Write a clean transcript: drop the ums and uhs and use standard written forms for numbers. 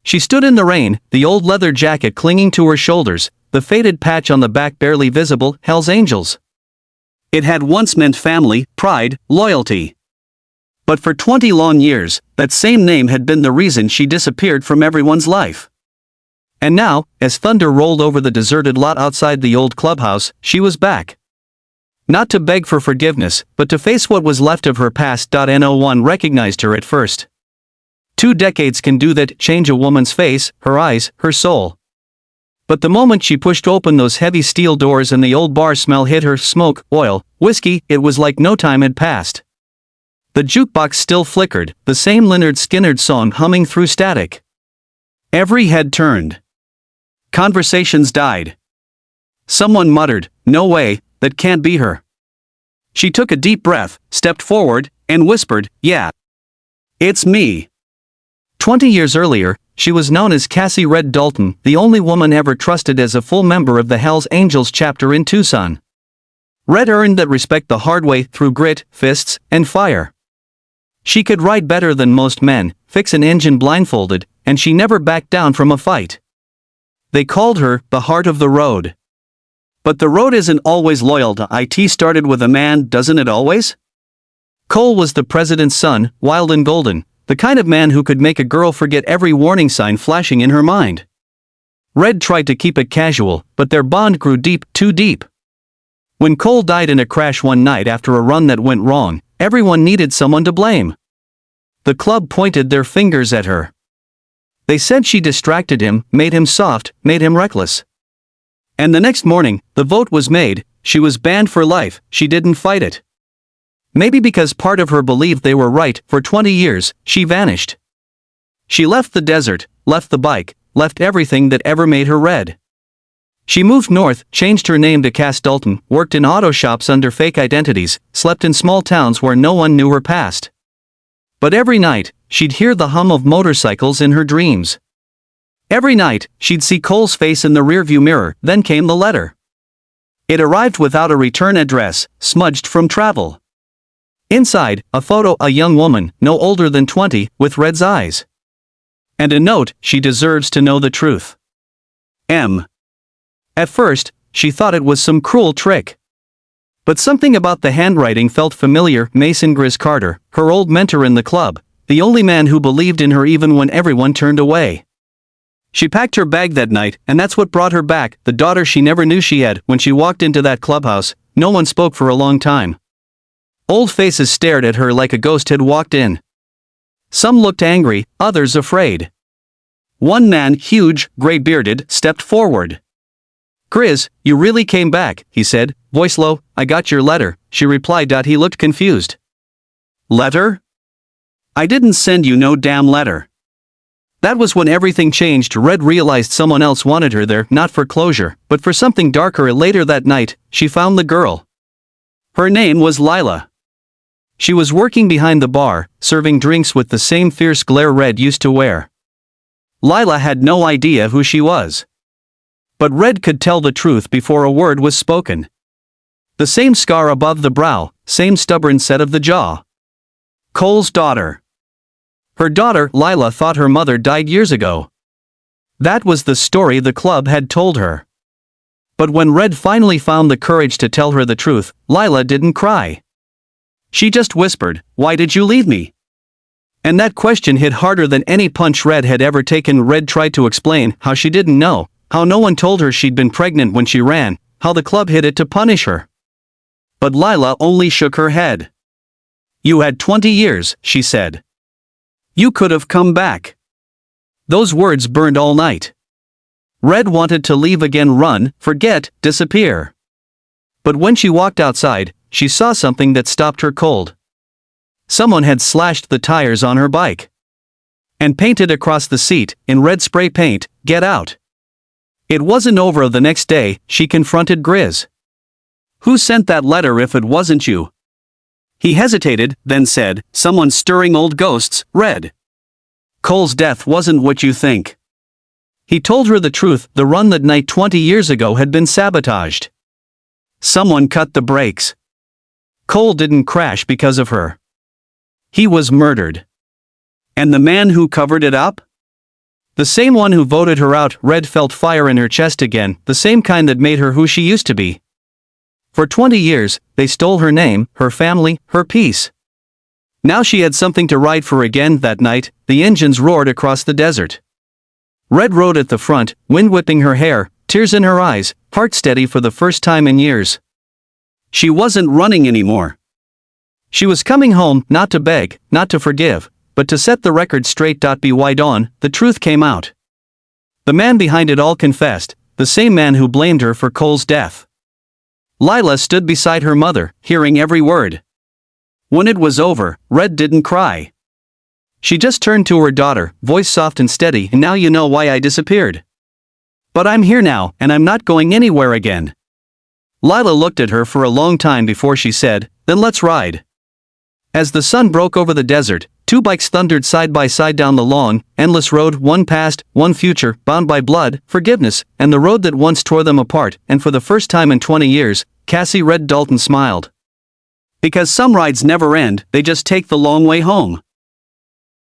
She stood in the rain, the old leather jacket clinging to her shoulders, the faded patch on the back barely visible, Hell's Angels. It had once meant family, pride, loyalty. But for 20 long years, that same name had been the reason she disappeared from everyone's life. And now, as thunder rolled over the deserted lot outside the old clubhouse, she was back. Not to beg for forgiveness, but to face what was left of her past. No one recognized her at first. 2 decades can do that, change a woman's face, her eyes, her soul. But the moment she pushed open those heavy steel doors and the old bar smell hit her, smoke, oil, whiskey, it was like no time had passed. The jukebox still flickered, the same Lynyrd Skynyrd song humming through static. Every head turned. Conversations died. Someone muttered, "No way, that can't be her." She took a deep breath, stepped forward, and whispered, "Yeah. It's me." 20 years earlier, she was known as Cassie Red Dalton, the only woman ever trusted as a full member of the Hells Angels chapter in Tucson. Red earned that respect the hard way, through grit, fists, and fire. She could ride better than most men, fix an engine blindfolded, and she never backed down from a fight. They called her the heart of the road. But the road isn't always loyal to it. Started with a man, doesn't it always? Cole was the president's son, wild and golden, the kind of man who could make a girl forget every warning sign flashing in her mind. Red tried to keep it casual, but their bond grew deep, too deep. When Cole died in a crash one night after a run that went wrong, everyone needed someone to blame. The club pointed their fingers at her. They said she distracted him, made him soft, made him reckless. And the next morning, the vote was made, she was banned for life. She didn't fight it. Maybe because part of her believed they were right. For 20 years, she vanished. She left the desert, left the bike, left everything that ever made her red. She moved north, changed her name to Cass Dalton, worked in auto shops under fake identities, slept in small towns where no one knew her past. But every night, she'd hear the hum of motorcycles in her dreams. Every night, she'd see Cole's face in the rearview mirror. Then came the letter. It arrived without a return address, smudged from travel. Inside, a photo, a young woman, no older than 20, with Red's eyes. And a note, "She deserves to know the truth. M." At first, she thought it was some cruel trick. But something about the handwriting felt familiar. Mason Grizz Carter, her old mentor in the club, the only man who believed in her even when everyone turned away. She packed her bag that night, and that's what brought her back, the daughter she never knew she had. When she walked into that clubhouse, no one spoke for a long time. Old faces stared at her like a ghost had walked in. Some looked angry, others afraid. One man, huge, gray-bearded, stepped forward. "Grizz, you really came back," he said, voice low. "I got your letter," she replied. He looked confused. "Letter? I didn't send you no damn letter." That was when everything changed. Red realized someone else wanted her there, not for closure, but for something darker. Later that night, she found the girl. Her name was Lila. She was working behind the bar, serving drinks with the same fierce glare Red used to wear. Lila had no idea who she was. But Red could tell the truth before a word was spoken. The same scar above the brow, same stubborn set of the jaw. Cole's daughter. Her daughter, Lila, thought her mother died years ago. That was the story the club had told her. But when Red finally found the courage to tell her the truth, Lila didn't cry. She just whispered, "Why did you leave me?" And that question hit harder than any punch Red had ever taken. Red tried to explain how she didn't know, how no one told her she'd been pregnant when she ran, how the club hid it to punish her. But Lila only shook her head. "You had 20 years," she said. "You could have come back." Those words burned all night. Red wanted to leave again, run, forget, disappear. But when she walked outside, she saw something that stopped her cold. Someone had slashed the tires on her bike. And painted across the seat, in red spray paint, "Get out." It wasn't over. The next day, she confronted Grizz. "Who sent that letter if it wasn't you?" He hesitated, then said, "Someone stirring old ghosts, Red. Cole's death wasn't what you think." He told her the truth. The run that night 20 years ago had been sabotaged. Someone cut the brakes. Cole didn't crash because of her. He was murdered. And the man who covered it up? The same one who voted her out. Red felt fire in her chest again, the same kind that made her who she used to be. For 20 years, they stole her name, her family, her peace. Now she had something to ride for again. That night, the engines roared across the desert. Red rode at the front, wind whipping her hair, tears in her eyes, heart steady for the first time in years. She wasn't running anymore. She was coming home, not to beg, not to forgive, but to set the record straight. By dawn, the truth came out. The man behind it all confessed, the same man who blamed her for Cole's death. Lila stood beside her mother, hearing every word. When it was over, Red didn't cry. She just turned to her daughter, voice soft and steady. Now you know why I disappeared. But I'm here now, and I'm not going anywhere again. Lila looked at her for a long time before she said, then let's ride. As the sun broke over the desert, two bikes thundered side by side down the long, endless road, one past, one future, bound by blood, forgiveness, and the road that once tore them apart. And for the first time in 20 years, Cassie Red Dalton smiled. Because some rides never end, they just take the long way home.